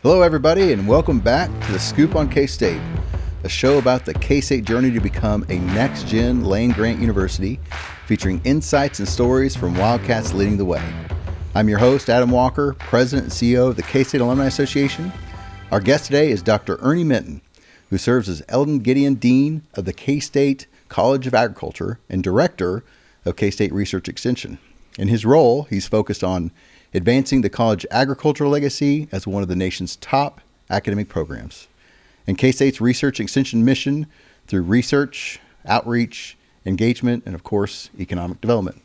Hello, everybody, and welcome back to The Scoop on K-State, a show about the K-State journey to become a next-gen land-grant university, featuring insights and stories from Wildcats leading the way. I'm your host, Adam Walker, President and CEO of the K-State Alumni Association. Our guest today is Dr. Ernie Minton, who serves as Eldon Gideon Dean of the K-State College of Agriculture and Director of K-State Research Extension. In his role, he's focused on advancing the college agricultural legacy as one of the nation's top academic programs, and K-State's research extension mission through research, outreach, engagement, and of course, economic development.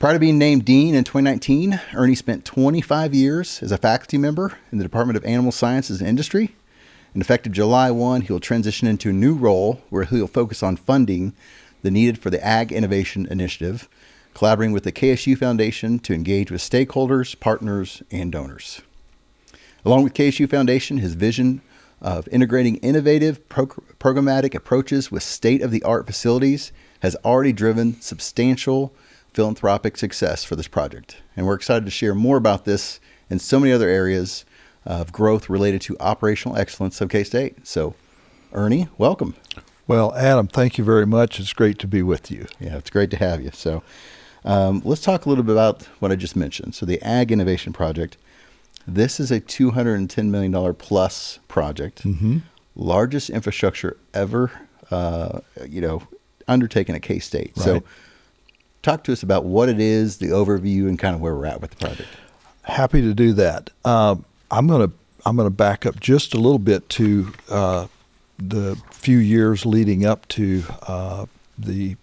Prior to being named Dean in 2019, Ernie spent 25 years as a faculty member in the Department of Animal Sciences and Industry, and effective July 1, he'll transition into a new role where he'll focus on funding the needed for the Ag Innovation Initiative, collaborating with the KSU Foundation to engage with stakeholders, partners, and donors. Along with KSU Foundation, his vision of integrating innovative programmatic approaches with state-of-the-art facilities has already driven substantial philanthropic success for this project. And we're excited to share more about this and so many other areas of growth related to operational excellence of K-State. So, Ernie, welcome. Well, Adam, thank you very much. It's great to be with you. Yeah, it's great to have you. So, let's talk a little bit about what I just mentioned. So the Ag Innovation Project, this is a $210 million plus project, largest infrastructure ever, undertaken at K-State. Right. So talk to us about what it is, the overview, and kind of where we're at with the project. Happy to do that. I'm gonna back up just a little bit to the few years leading up to the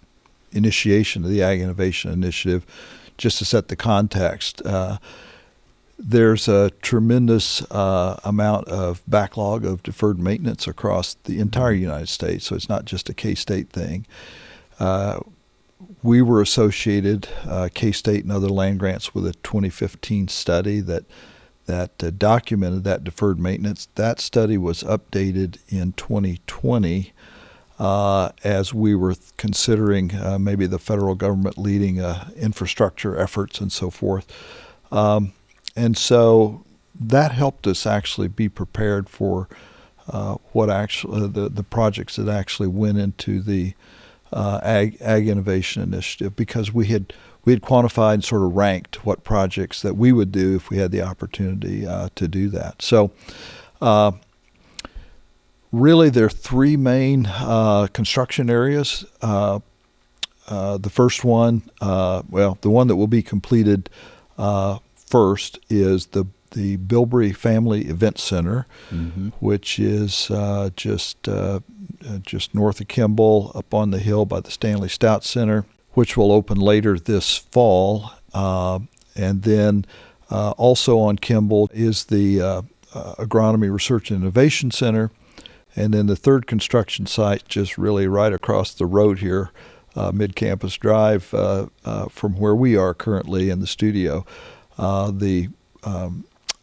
initiation of the Ag Innovation Initiative, just to set the context. There's a tremendous amount of backlog of deferred maintenance across the entire United States, so it's not just a K-State thing. We were associated, K-State and other land grants, with a 2015 study that documented that deferred maintenance. That study was updated in 2020 as we were considering maybe the federal government leading infrastructure efforts and so forth. And so that helped us actually be prepared for what actually the projects that actually went into the Ag Innovation Initiative, because we had quantified and sort of ranked what projects that we would do if we had the opportunity to do that. So really, there are three main construction areas. The first one, the one that will be completed first is the Bilbrey Family Event Center, which is just north of Kimball, up on the hill by the Stanley Stout Center, which will open later this fall. And then also on Kimball is the Agronomy Research and Innovation Center. And then the third construction site, just really right across the road here, Mid-Campus Drive, from where we are currently in the studio, the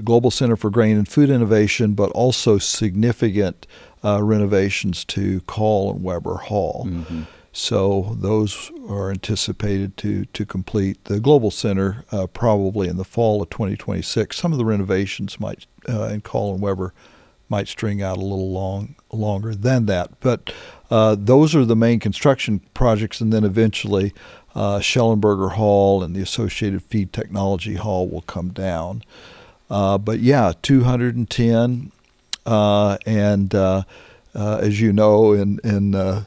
Global Center for Grain and Food Innovation, but also significant renovations to Call and Weber Hall. So those are anticipated to complete. The Global Center probably in the fall of 2026. Some of the renovations might in Call and Weber might string out a little longer than that. But those are the main construction projects, and then eventually Schellenberger Hall and the associated Feed Technology Hall will come down. But yeah, 210, and as you know, in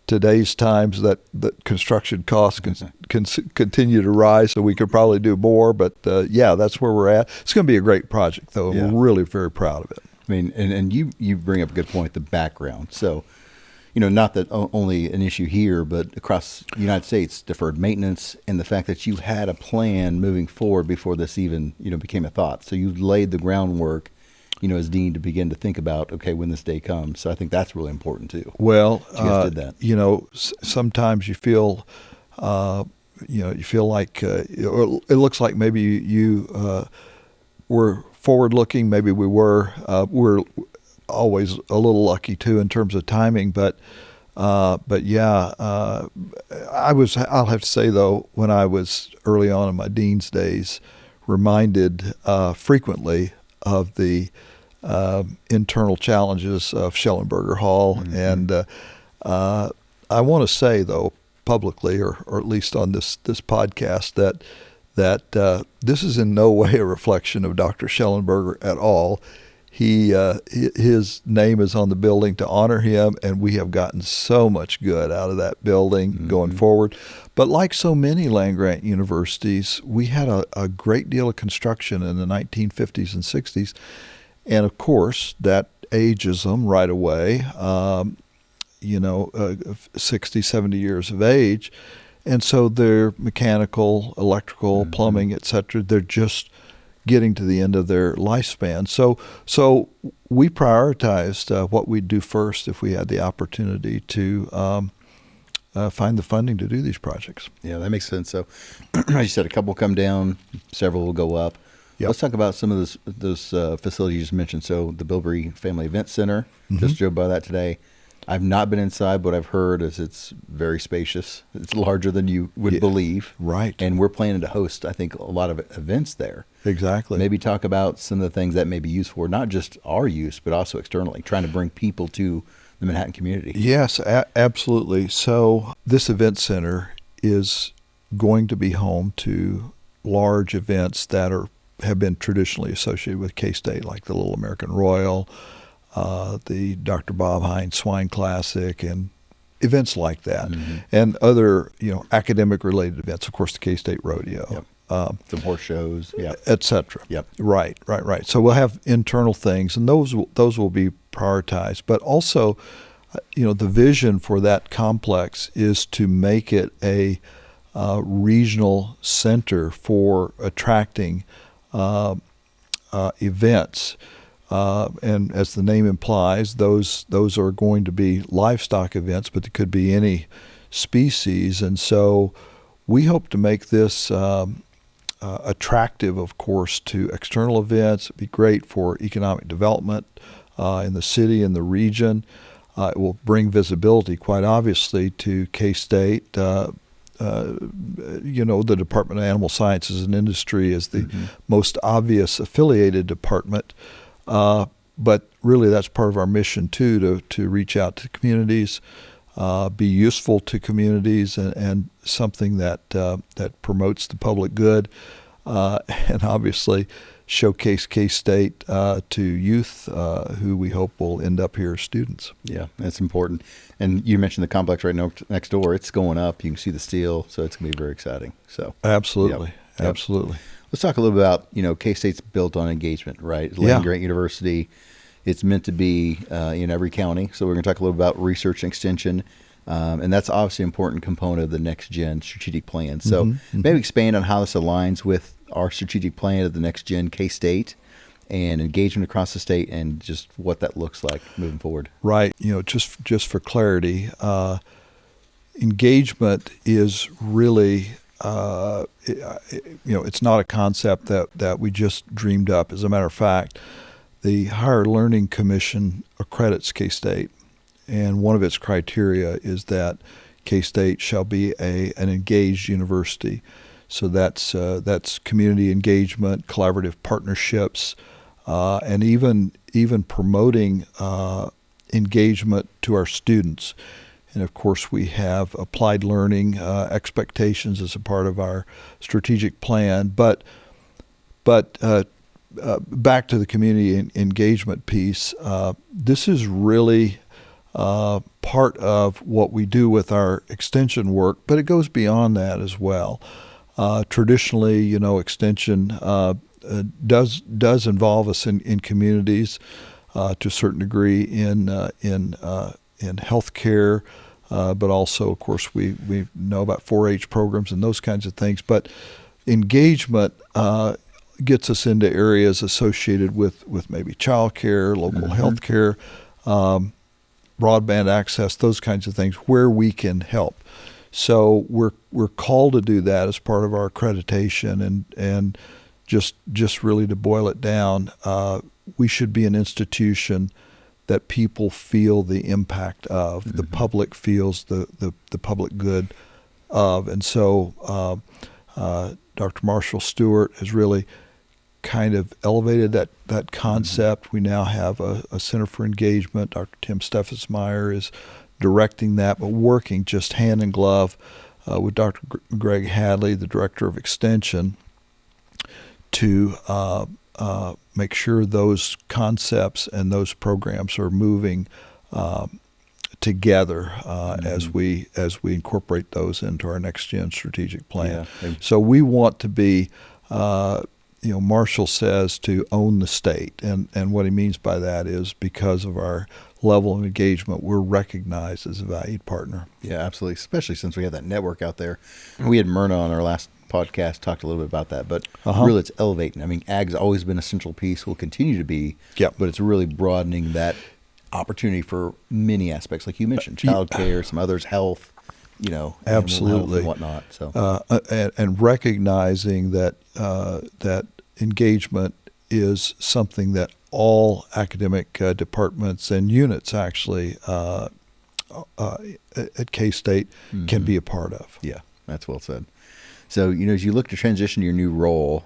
today's times, that construction costs can continue to rise, so we could probably do more. But yeah, that's where we're at. It's going to be a great project, though. Yeah. We're really very proud of it. I mean, and you bring up a good point, the background. So, not that only an issue here, but across the United States, deferred maintenance, and the fact that you had a plan moving forward before this even, became a thought. So you laid the groundwork, as dean, to begin to think about, okay, when this day comes. So I think that's really important too. Well, you guys did that. Sometimes you feel, you feel like it looks like maybe you were forward-looking. Maybe we were. We're always a little lucky too in terms of timing, but yeah, I'll have to say though, when I was early on in my dean's days, reminded frequently of the internal challenges of Schellenberger Hall. Mm-hmm. And I want to say, though, publicly, or at least on this podcast, that this is in no way a reflection of Dr. Schellenberger at all. His name is on the building to honor him, and we have gotten so much good out of that building going forward. But like so many land-grant universities, we had a great deal of construction in the 1950s and 60s, and of course that ages them right away. 60, 70 years of age, and so they're mechanical, electrical, plumbing, etc. They're just getting to the end of their lifespan. So we prioritized what we'd do first if we had the opportunity to find the funding to do these projects. Yeah, that makes sense. So, as you said, a couple come down, several will go up. Yep. Let's talk about some of those facilities you just mentioned. So the Bilbrey Family Event Center, just drove by that today. I've not been inside, but what I've heard is it's very spacious. It's larger than you would believe. Right. And we're planning to host, I think, a lot of events there. Exactly. Maybe talk about some of the things that may be used for, not just our use, but also externally, trying to bring people to the Manhattan community. Yes, absolutely. So this event center is going to be home to large events that have been traditionally associated with K-State, like the Little American Royal, the Dr. Bob Hines Swine Classic, and events like that, and other academic-related events. Of course, the K-State Rodeo, some horse shows, etc. Yep. Right. So we'll have internal things, and those will be prioritized. But also, the vision for that complex is to make it a regional center for attracting events. And as the name implies, those are going to be livestock events, but it could be any species. And so we hope to make this attractive, of course, to external events. It'd be great for economic development in the city and the region. It will bring visibility, quite obviously, to K-State. The Department of Animal Sciences and Industry is the most obvious affiliated department. But really, that's part of our mission too, to reach out to communities, be useful to communities, and something that promotes the public good, and obviously showcase K-State to youth who we hope will end up here as students. Yeah, that's important. And you mentioned the complex right next door. It's going up. You can see the steel, so it's going to be very exciting. So absolutely. Absolutely. Let's talk a little bit about, K-State's built on engagement, right? Land-grant university. It's meant to be in every county. So we're going to talk a little about research and extension. And that's obviously an important component of the next gen strategic plan. So maybe expand on how this aligns with our strategic plan of the next gen K-State and engagement across the state, and just what that looks like moving forward. Right. Just for clarity, engagement is really it's not a concept that we just dreamed up. As a matter of fact, the Higher Learning Commission accredits K-State, and one of its criteria is that K-State shall be an engaged university. So that's community engagement, collaborative partnerships, and even promoting engagement to our students. And of course, we have applied learning expectations as a part of our strategic plan. But back to the community engagement piece, this is really part of what we do with our extension work, but it goes beyond that as well. Traditionally, extension does involve us in communities to a certain degree in healthcare, but also, of course, we know about 4-H programs and those kinds of things. But engagement gets us into areas associated with maybe child care, local health care, broadband access, those kinds of things where we can help. So we're called to do that as part of our accreditation, and just really to boil it down, we should be an institution that people feel the impact of, the public feels the public good of. And so Dr. Marshall Stewart has really kind of elevated that concept. We now have a Center for Engagement. Dr. Tim Steffensmeyer is directing that, but working just hand in glove with Dr. Greg Hadley, the Director of Extension, to make sure those concepts and those programs are moving together as we incorporate those into our next gen strategic plan. Yeah. So we want to be, Marshall says to own the state, and what he means by that is because of our level of engagement, we're recognized as a valued partner. Yeah, absolutely, especially since we have that network out there. We had Myrna on our last podcast, talked a little bit about that, but really it's elevating. I mean, ag's always been a central piece, will continue to be, but it's really broadening that opportunity for many aspects, like you mentioned, childcare, some others, health, absolutely, and whatnot. So, and recognizing that that engagement is something that all academic departments and units actually at K-State can be a part of. Yeah, that's well said. So, as you look to transition to your new role,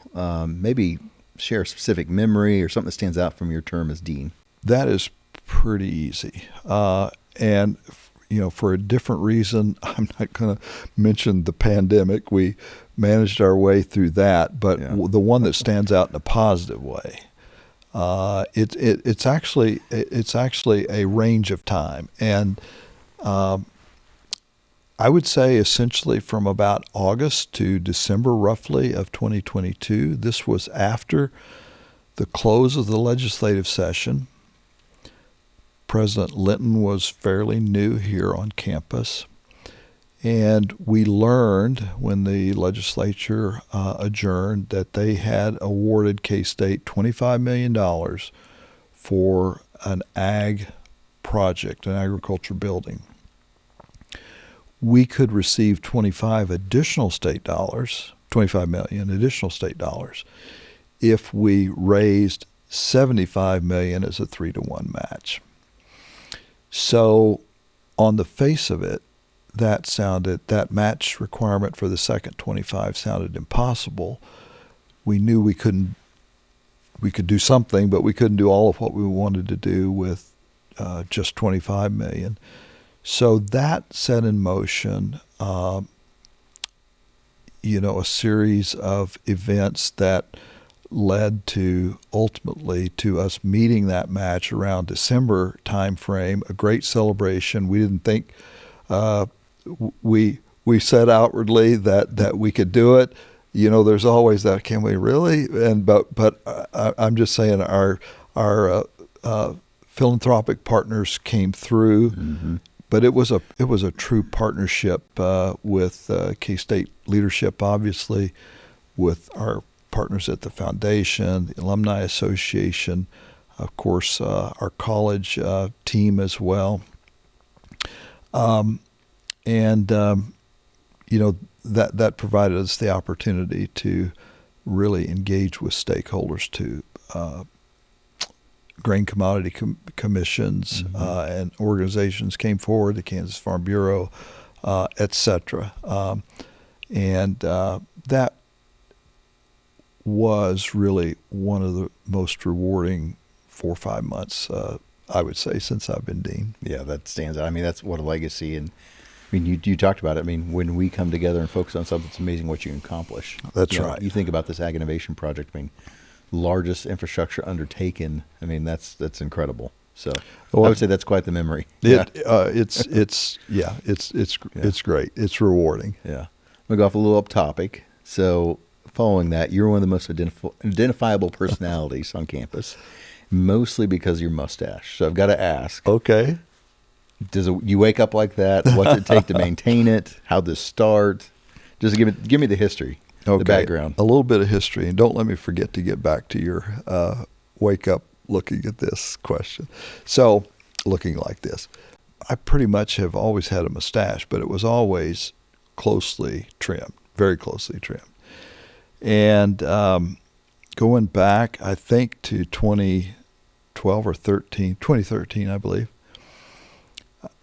maybe share a specific memory or something that stands out from your term as dean. That is pretty easy. And, for a different reason, I'm not going to mention the pandemic. We managed our way through that, but the one that stands out in a positive way, it's actually a range of time. And I would say essentially from about August to December roughly of 2022. This was after the close of the legislative session. President Minton was fairly new here on campus. And we learned when the legislature adjourned that they had awarded K-State $25 million for an ag project, an agriculture building. We could receive 25 additional state dollars, 25 million additional state dollars, if we raised 75 million as a 3-to-1 match. So on the face of it, that match requirement for the second 25 sounded impossible. We knew we could do something, but we couldn't do all of what we wanted to do with just 25 million. So that set in motion, a series of events that led to ultimately to us meeting that match around December timeframe, a great celebration. We didn't think we said outwardly that we could do it. There's always that, can we really? But I'm just saying our philanthropic partners came through. Mm-hmm. But it was a true partnership with K-State leadership, obviously, with our partners at the foundation, the Alumni Association, of course, our college team as well. That provided us the opportunity to really engage with stakeholders to grain commodity commissions and organizations came forward, the Kansas Farm Bureau, et cetera. That was really one of the most rewarding 4 or 5 months, I would say, since I've been dean. Yeah, that stands out. I mean, that's what a legacy. And I mean, you talked about it. I mean, when we come together and focus on something, it's amazing what you can accomplish. That's right. You think about this Ag Innovation Project, I mean, largest infrastructure undertaken. I mean, that's incredible. So I would say that's quite the memory. It's great. It's rewarding. Yeah. I'm gonna go off a little up topic. So following that, you're one of the most identifiable personalities on campus, mostly because of your mustache. So I've got to ask. Okay. You wake up like that? What's it take to maintain it? How'd this start? Just give me the history. Okay. The background. A little bit of history, and don't let me forget to get back to your wake up looking at this question. So, looking like this. I pretty much have always had a mustache, but it was always closely trimmed, very closely trimmed. And going back, I think to 2012 or 2013, I believe,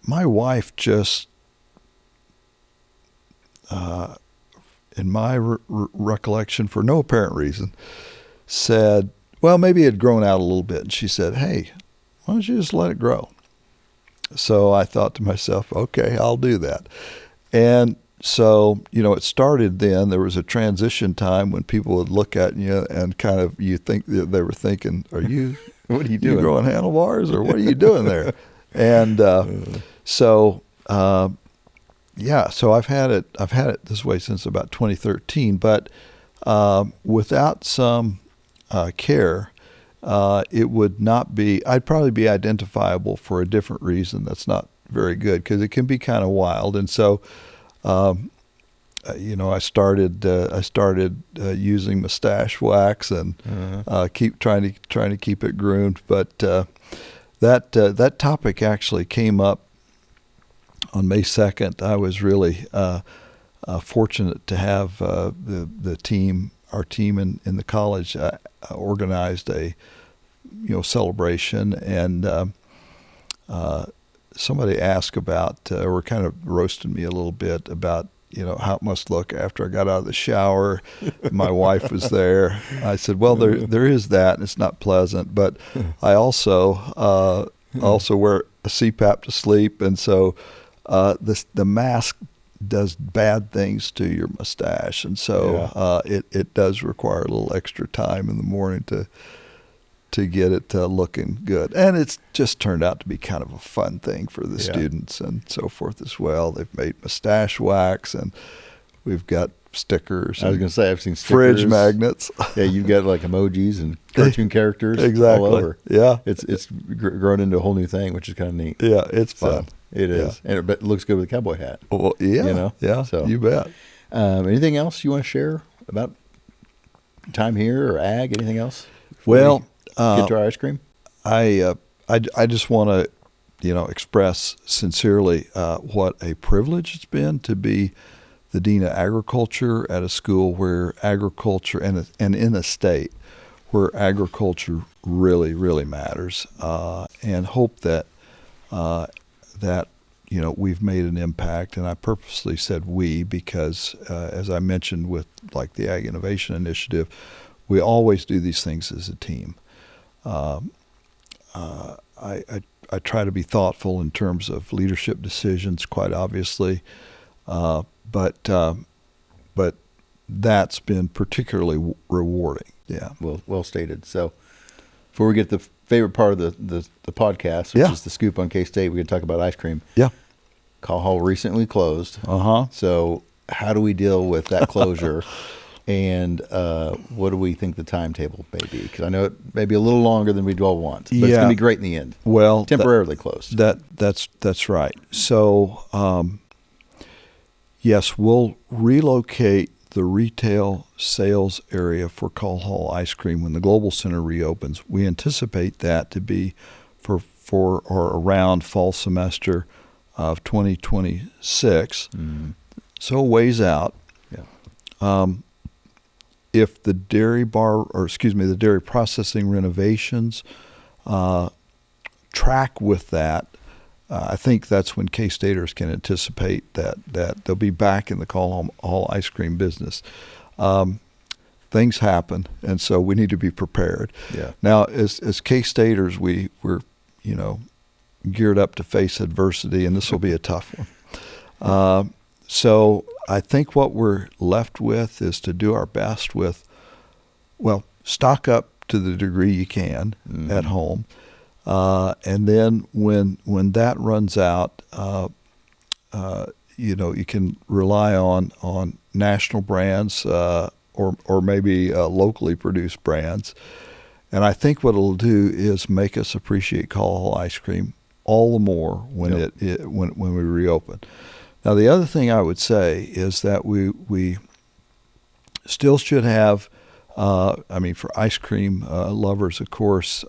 my wife just, in my recollection, for no apparent reason, said, well, maybe it had grown out a little bit. And she said, hey, why don't you just let it grow? So I thought to myself, okay, I'll do that. And so, it started then. There was a transition time when people would look at you and kind of, you think that they were thinking, are you, what are you doing? You growing handlebars, or what are you doing there? And so I've had it this way since about 2013, but without some care, it would not be, I'd probably be identifiable for a different reason that's not very good, because it can be kind of wild. And so, I started using mustache wax and keep trying to keep it groomed. But that topic actually came up on May 2nd. I was really fortunate to have the team, our team in the college, organized a celebration, and somebody asked about, or kind of roasted me a little bit about, how it must look after I got out of the shower. My wife was there. I said, well, there is that, and it's not pleasant, but I also wear a CPAP to sleep, and so the mask does bad things to your mustache, and so it does require a little extra time in the morning to get it looking good. And it's just turned out to be kind of a fun thing for the students and so forth as well. They've made mustache wax, and we've got stickers. I was going to say, I've seen stickers. Fridge magnets. Yeah, you've got like emojis and cartoon characters exactly. all over. Yeah. It's grown into a whole new thing, which is kind of neat. Yeah, it's fun. So, it is. Yeah. And it looks good with a cowboy hat. Well, yeah. Yeah, so, you bet. Anything else you want to share about time here or ag? Anything else? Well, get to our ice cream. I just want to, express sincerely what a privilege it's been to be the dean of agriculture at a school where agriculture and in a state where agriculture really, really matters, and hope that we've made an impact. And I purposely said we because, as I mentioned with like the Ag Innovation Initiative, we always do these things as a team. I try to be thoughtful in terms of leadership decisions, quite obviously, but that's been particularly rewarding. Yeah, well stated. So, before we get to the favorite part of the podcast, which is the scoop on K-State, we're going to talk about ice cream. Yeah, Call Hall recently closed. So how do we deal with that closure? And what do we think the timetable may be? Because I know it may be a little longer than we'd all want, but it's going to be great in the end. Well, temporarily closed. That's right. So, yes, we'll relocate the retail sales area for Call Hall ice cream when the Global Center reopens. We anticipate that to be for or around fall semester of 2026. Mm-hmm. So a ways out. Yeah. If the dairy dairy processing renovations track with that, I think that's when K-Staters can anticipate that they'll be back in the Call Hall ice cream business. Things happen, and so we need to be prepared. Yeah. Now, as K-Staters, we're geared up to face adversity, and this will be a tough one. So I think what we're left with is to do our best with, stock up to the degree you can at home. And then when that runs out, you can rely on national brands or maybe locally produced brands. And I think what it'll do is make us appreciate Call Hall ice cream all the more when when we reopen. Now, the other thing I would say is that we still should have, for ice cream lovers, of course,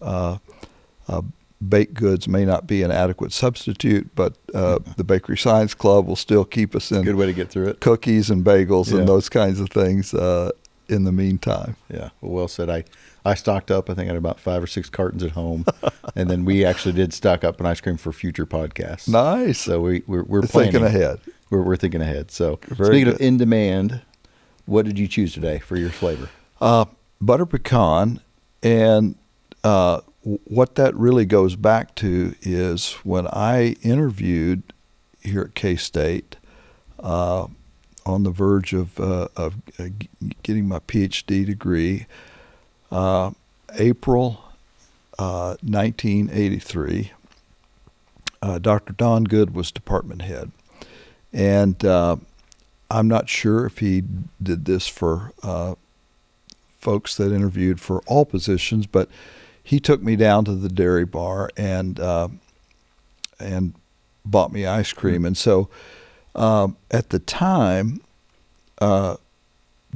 baked goods may not be an adequate substitute, but the Bakery Science Club will still keep us in. Good way to get through it. Cookies and bagels and those kinds of things in the meantime. Yeah, well said. I stocked up. I think I had about 5 or 6 cartons at home, and then we actually did stock up on ice cream for future podcasts. Nice. So we're planning. Thinking ahead. We're thinking ahead. So speaking of in demand, what did you choose today for your flavor? butter pecan, and what that really goes back to is when I interviewed here at K-State, on the verge of getting my PhD degree, April 1983. Dr. Don Good was department head, and I'm not sure if he did this for folks that interviewed for all positions, but he took me down to the dairy bar and bought me ice cream. And so at the time, the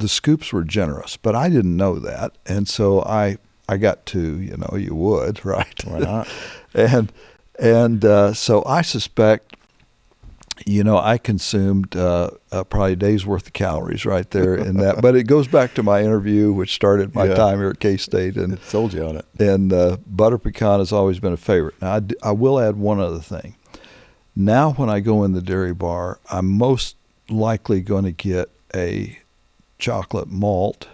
scoops were generous, but I didn't know that. And so I got two, you would, right? Why not? and so I suspect, I consumed probably a day's worth of calories right there in that. But it goes back to my interview, which started my time here at K-State. And it sold you on it. And butter pecan has always been a favorite. Now, I will add one other thing. Now when I go in the dairy bar, I'm most likely going to get a chocolate malt,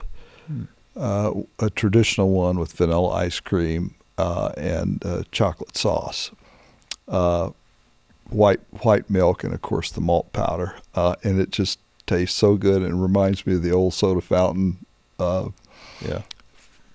a traditional one with vanilla ice cream and chocolate sauce. White milk, and of course the malt powder, and it just tastes so good and reminds me of the old soda fountain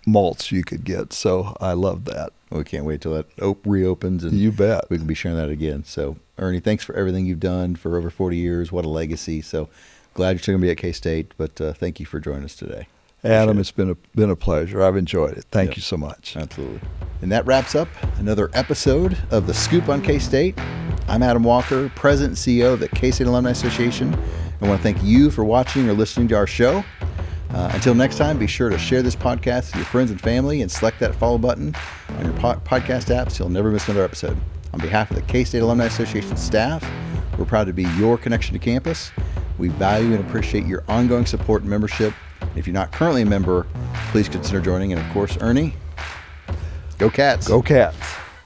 malts you could get. So I love that. Well, we can't wait till that reopens, and you bet we can be sharing that again. So Ernie, thanks for everything you've done for over 40 years. What a legacy. So glad you're still going to be at K-State, but thank you for joining us today. Adam, it's been a pleasure. I've enjoyed it. Thank you so much. Absolutely. And that wraps up another episode of The Scoop on K-State. I'm Adam Walker, President and CEO of the K-State Alumni Association. I want to thank you for watching or listening to our show. Until next time, be sure to share this podcast with your friends and family and select that follow button on your podcast app so you'll never miss another episode. On behalf of the K-State Alumni Association staff, we're proud to be your connection to campus. We value and appreciate your ongoing support and membership. If you're not currently a member, please consider joining. And of course, Ernie, go Cats. Go Cats.